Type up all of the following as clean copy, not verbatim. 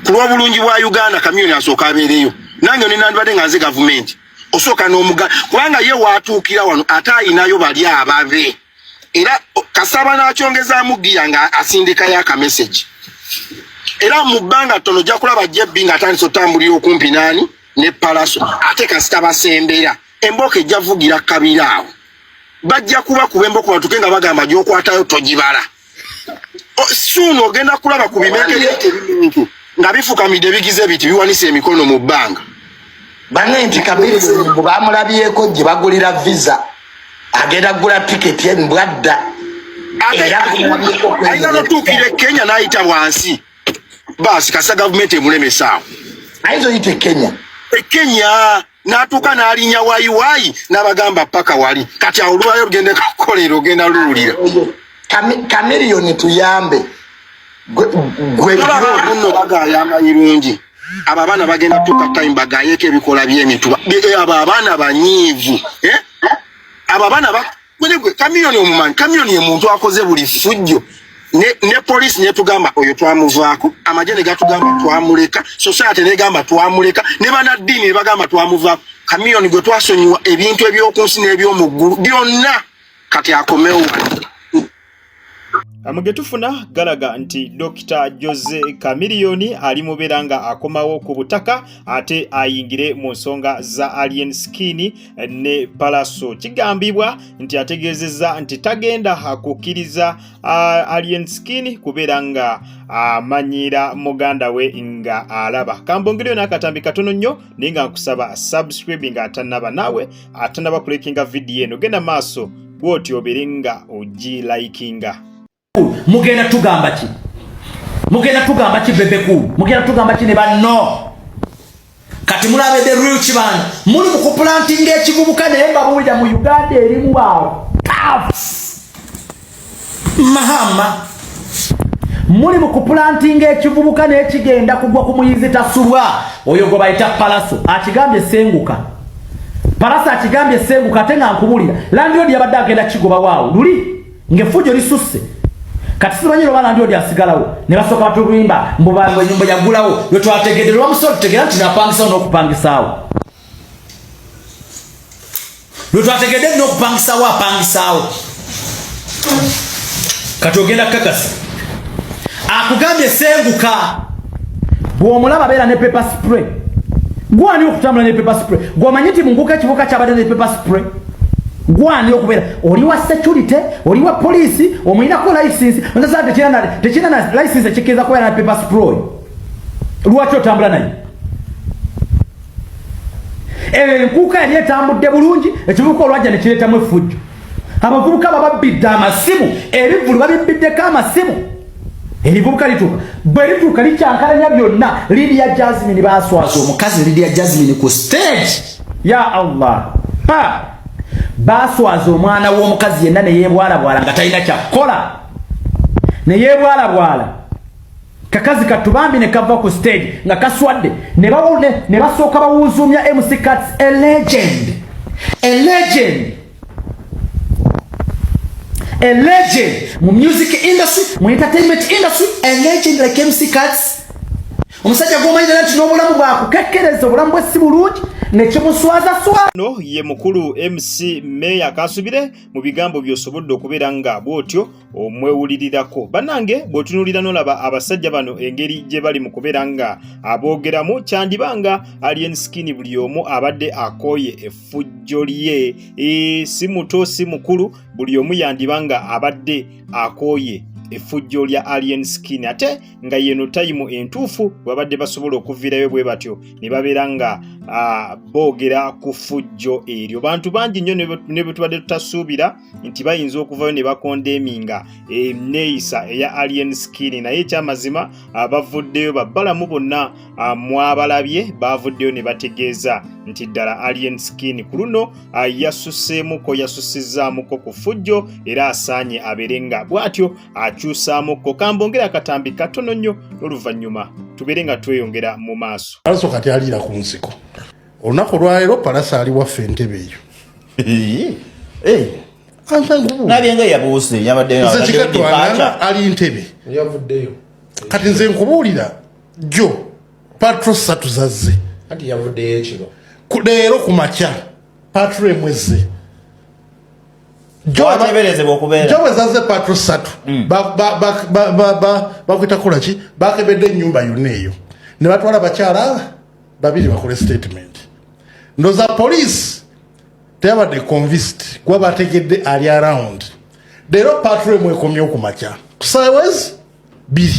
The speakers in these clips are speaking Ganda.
kulwa bulungi bwa Uganda Chameleone asooka abeereyo nange ne nandibadde nga nze government osooka n'omuga kubanga ye waatuukira wano ate ayinayo bali ababe era Kasaba n'akyongezaamu giya nga asindika yaka message era mu bbanga ttono ojja kulaba Jebbi nga atandise otambulira okumpi nani ne Palaso ate kasita basembera emboka ejja vugira Kabira awo bajja kuba kubembo ku batuke nga bagamba gy'okwatayo togibala suno ogenda kulaba ku bimekere ebintu nga bifukamidde bigize biti biwanise emikono mu bbanga bane nti Kabiri mbu bamulabyeko gye bagulira visa agenda kugula tiketi embwadda ayina notuukire Kenya n'ayita wansi basi kasa gavumenti emulemesaawo ayinza oyite Kenya n'atuuka n'alinya wayiwayi n'abagamba paka wali kati awo olwayo lugende kukolera ogenda luwulira Chameleone tuyambe gwe bagayamba irungi abo abaana bagenda tuka time bagayeko ebikola by'emituba abo abaana banyiivu abo abaana gwe Chameleone omumanyi Chameleone ye muntu akoze buli fujjo ne police ne tugamba oyo twamuvaako amajene gatugamba twamuleka society ne gamba twamuleka ne banadini bagamba twamuvaako Chameleone gwe twasonyiwa ebintu ebyokunsi n'ebyomuggulu byonna kati akomewo Amugetufuna galaga nti Dr. Jose Chameleone ali muberanga akomawo ku butaka ate ayingire mu nsonga za Alien Skin ne Palaso. Kigambibwa nti ategezeza nti tagenda hakukiriza Alien Skin kuberanga amanyira muganda we nga alaba. Kambongeryo n'akatambi katono nnyo ninga nkusaba subscribe nga atanaba nawe atanaba kulekinga video eno genda maaso bwoti oberinga oji likinga. Mugenda tugamba ki? Mugenda tugamba ki bebeku? Mugenda tugamba ki ne banno? Kati mulabe the real chibana. Muli mu kuplanting ekivubuka ne mbabuulira mu Uganda erimu awo. Mahama. Muli mu kuplanting ekivubuka ne kigenda kugwa ku muyizi tasulwa. Oyo go bayita Palaso. Akigambye senguka. Palaso akigambye senguka tenga nkubulira. Landiodi yabadde agenda kigoba waawo. Luli ngefujo lisusse. Kati simanyi lwa ndio dia sigalawo ne basoka batulwimba mbubangwe nyumba ya gulawo yo twategedde lwa musoro tegera tunapangisa n'okupangisaawo yo twategedde n'okupangisaawo apangisaawo kati ogenda kakasi akugambye senguka bw'omulaba beera ne paper spray gwani okutambula ne paper spray gw'omanyiti munguka ekibuka kyabadde ne paper spray gwani okubera oli wa security oli wa police omuyina ko license ndaza techina na license chekeza ko na paper spray lwacho tambula nayo nkuka yali etambudde bulungi ekibuko olwajja ne kiretamu effujjo abavubuka bababidde amasimu ebivulu babibiddeko amasimu erivubuka lituka bwe lituka licyankalanya byonna Lydia Jasmine baswaza omukazi Lydia Jasmine ku stage ya Allah baswaza omwana w'omukazi yenna ne yeebwalabwala nga talina kyakukola ne yeebwalabwala kakazi katubambi ne kava ku stage nga kaswadde ne basooka bawuuzumya MC Cuts a legend mu music industry mu entertainment industry a legend like MC Cuts omusajja gw'omanyira nti n'obulamu bwakukekkereza obulamu bwe si bulungi no ye mukulu MC Meya kasubire mu bigambo byosobodde okubeera nga bwotyo omwewulirirako banange bwotunulira nolaba abasajja bano engeri gye bali mu kubeera nga aboogeramu kyandibanga Alien Skin buli omu abadde akoye effujjo lye si muto si mukulu buli omu yandibanga abadde akoye effujjo lya Alien Skin ate nga yeno time entuufu babadde basobola okuvirayo bwe batyo ne babeera nga boogera ku ffujjo eryo bantu bangi nnyo ne bwe tubadde tutasuubira nti bayinza okuvayo ne bakondeminga eneeyisa eya Alien Skin naye ekyamazima bavuddeyo babbalamu bonna mwabalabye bavuddeyo ne bategeeza nti ddala Alien Skin ku luno yasussizaamuko ku ffujjo era asaanye abeere nga bw'atyo akyusaamuko kambongera akatambi katono nnyo n'oluvannyuma tubeere nga tweyongera mu maaso. Palaso kati aliira ku nsiko olunaku lwaleero Palaso ali waffe Entebbe eyo nabyenga yabuuse yabadde ali Entebbe kati nze nkubuulira jjo patro 3 zazze Ati yavuddeyo ekiro. Leero ku makya patro emwezze Wateberezebwa okubeera. Jo zazze patro 3 bakwita kola ki bakebedde ennyumba yonna eyo ne batwala bakyala babiri bakole statement ndoza police teyabadde convinced kuba bategedde ali around leero patro emwekomye okumakya kusawezi 2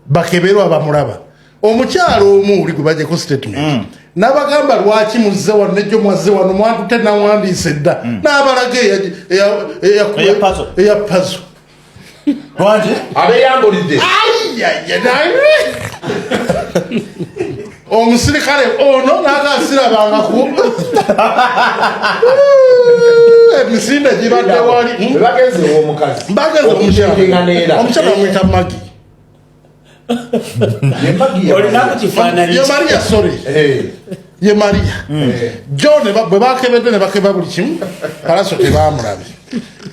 bakeberwa bamulaba omukyalo omu uli gwe bajeko statement n'abagamba lwaki muzze wano nejjo mwazze wano mwatute nawandiise dda n'abalaga eya pazo Lwaki? abeyambulidde omusirikale ono n'agasirabangako emisinde gibadde wali Bagenze omukazi. bageze omukyala amwita magi Olinaku kifaananyi. ye Maria sorry ye Maria John bwe bakebedde ne bakeba buli kimu Palaso tebamulabe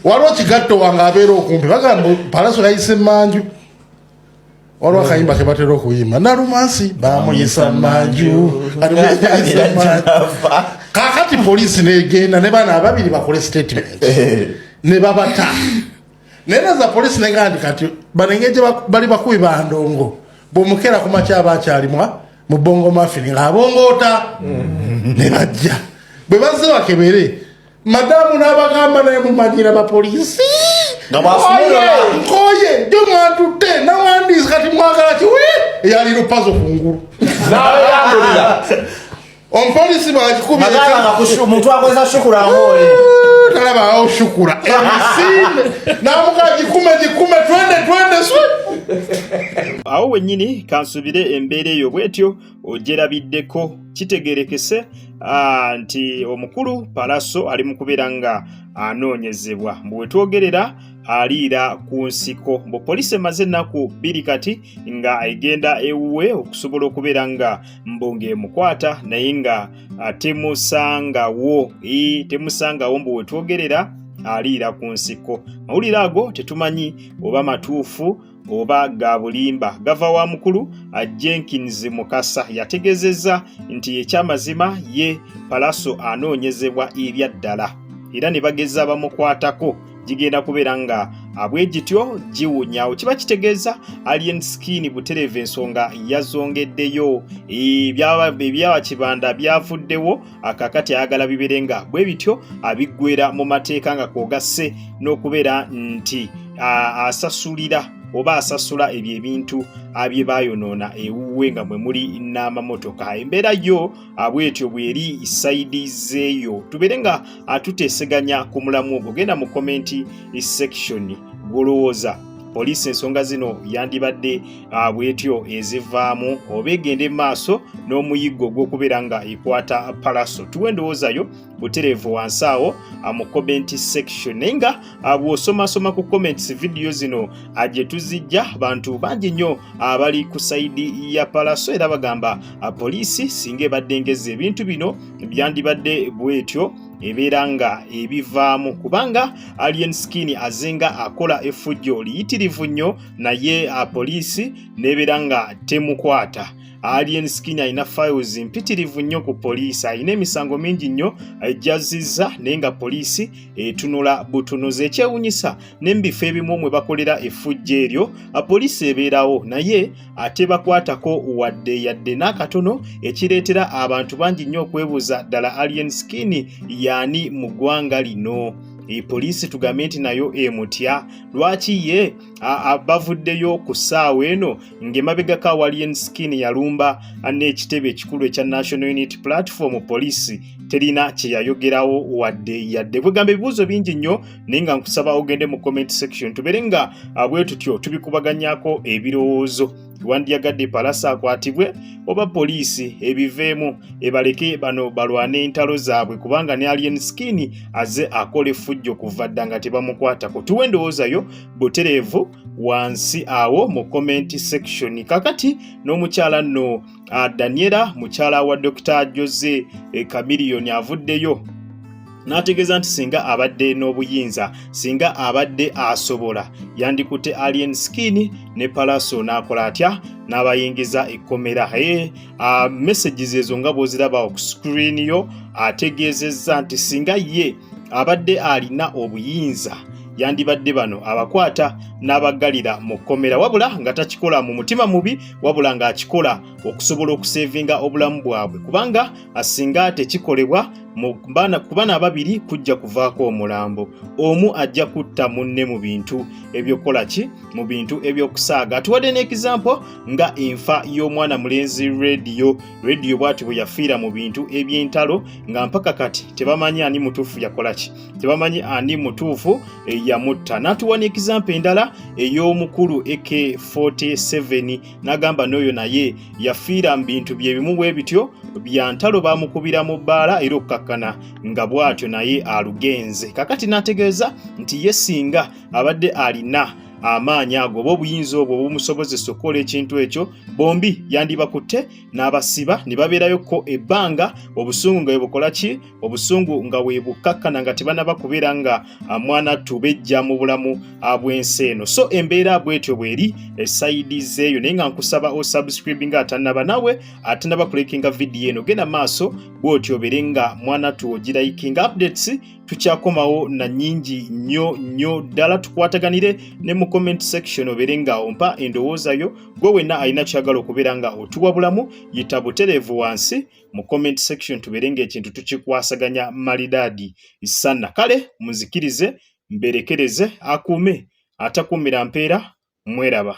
waliwo kigatto wange abeera okumpi bagamba Palaso yayise manju waliwo akayimba ke batera okuyimba nalumansi bamuyisa manju kakati poliisi negenda ne bana ababiri bakole statement ne babata neneza poliisi negandi kati banengeje bali bakubi bandongo bomukera ku makyaba akyalimwa mu bongo mafini ng'abongoota ne bajja bwe bazze bakebere madamu n'abagamba naye mumanyira bapoliisi nkoye jo mwantute nawandiisi kati mwagala ki yali lupazo kungulu omupoliisi bwakikubimuntu akozesa shukura ngoye talaba awo shukura emisinde namuga jikume twende swe awo wennyini kansubire embeera eyo bwetyo ogerabiddeko kitegerekese nti omukulu Palaso ali mu kubeera nga anoonyezebwa mbu wetwogerera aliira ku nsiko mbu poliisi emaze ennaku 2 kati nga egenda ewuwe okusobola okubeera nga mbonge emukwata naye nga temusangawo mbu wetwogerera aliira ku nsiko. Mawulire ago tetumanyi oba matuufu oba ga bulimba. Gava wa mukulu Jenkins Mukasa yategezezza nti ekyamazima ye Palaso anoonyezebwa ebyaddala era ne bageza bamukwatako gigenda kubeera nga abwegityo giwunyaawo. Kiba kitegeeza Alien Skin butereeve ensonga yazongeddeyo ebyawa kibanda byavuddewo akakati ayagala bibeere nga bwe bityo abiggwera mu mateeka nga kwogasse n'okubeera nti asasulira oba asasula ebyo ebintu abye bayonoona ewuwe nga mwe muli n'amamotoka. Embeera yo abwetyo bweri isaidizeeyo tubeere nga atuteeseganya ku mulamu ogwo. Genda mu komenti section golowooza poliisi ensonga zino yandibadde bwetyo ezivaamu oba egende maaso n'omuyiggo gw'okubeera nga ekwata Palaso. Tuwe endowoozayo butereevu wansi awo mu comment section. Naye nga bw'osomasoma ku comments video zino gye tuzijja bantu bangi nnyo abali ku sayidi ya Palaso era bagamba poliisi singa ebadde ngeza ebintu bino byandibadde bwetyo ebeera nga ebivaamu kubanga Alien Skin azenga akola effujjo liyitirivu nnyo naye poliisi nebeera nga temukwata. Alien Skin alina files mpitirivu nnyo ku poliisi, alina emisango mingi nnyo ejjazizza naye nga poliisi etunula butunuzi. Ekyewunyisa n'embifo ebimu mwe bakolera effujjo eryo poliisi ebeerawo naye ate bakwatako wadde yadde n'akatono ekireetera abantu bangi nnyo okwebuuza ddala Alien Skin yaani mu ggwanga lino. Poliisi tugambe nti nayo emutya lwaki ye bavuddeyo ku ssaawa eno ng'emabegako Alien Skin yalumba n'ekitebe ekikulu ekya National Unity Platform poliisi terina kye yayogerawo wadde yadde. Bwegamba ebibuuzo bingi nnyo naye nga nkusaba ogende mu comment section tubeere nga bwe tutyo tubikubaganyako ebirowoozo. Wandyagadde Palaso akwatibwe oba poliisi ebiveemu ebaleke bano balwane entalo zaabwe kubanga ne Alien Skin aze akola effujjo kuva dda nga tebamukwatako. Tuwe endowoozayo butereevu wansi awo mu comment section. Kakati n'omukyala nno Daniela mukyala wa Dr. Jose Chameleone avuddeyo n'ategeeza nti singa abadde n'obuyinza, singa abadde asobola, yandikutte Alien Skin ne Palaso n'akola atya n'abayingiza ekkomera. Messages ezo nga bw'oziraba ku screen yo, ategeezezza nti singa ye abadde alina obuyinza yandibadde bano abakwata n'abagalira mu kkomera, wabula nga takikola mu mutima mubi, wabula ng'akikola okusobola okusevinga obulamu bwabwe, kubanga asinga tekikolebwa ku bana ababiri kujja kuvaako omulambo, omu ajja kutta munne mu bintu ebyokola ki, mu bintu ebyokusaaga. Atuwadde n'example nga enfa y'omwana mulenzi Radio bw'ati bwe yafiira mu bintu eby'entalo, nga mpaka kati tebamanyi ani mutuufu yakola ki, tebamanyi ani mutuufu yamutta. N'atuwa n'example endala ey'omukulu AK47 n'agamba n'oyo naye yafiira mu bintu bye bimu bwe bityo bya ntalo, baamukubira mu bbaala era okukakkana nga bw'atyo naye alugenze. Kakati n'ategeeza nti ye singa abadde alina amaanyi ago oba obuyinza obwo bumusobozesa okukola ekintu ekyo, bombi yandibakutte n'abasiba ne babeerayokko ebbanga, obusungu nga bwebukola ki, obusungu nga bwebukakkana nga tebanaba kubeera nga mwana tubejja mu bulamu bw'ensi eno. So embeera bwetyo bweri esayidi zeeyo, naye nga nkusaba osubscribe nga atannaba nawe atannaba kulikinga vidiyo eno, genda maaso bwotyo obere nga mwana tuogirayikinga. Updates tukyakomawo na nyingi nnyo ddala, tukwataganire ne mu comment section obere nga ompa endowooza yo, gwe wenna alina kyagala okubeera nga otuwa bulamu, yita butereevu wansi mu comment section tubere nga ekintu tukikwasaganya malidaadi sana. Kale muzikirize, mberekereze, akuume atakuumira mpeera, mweraba.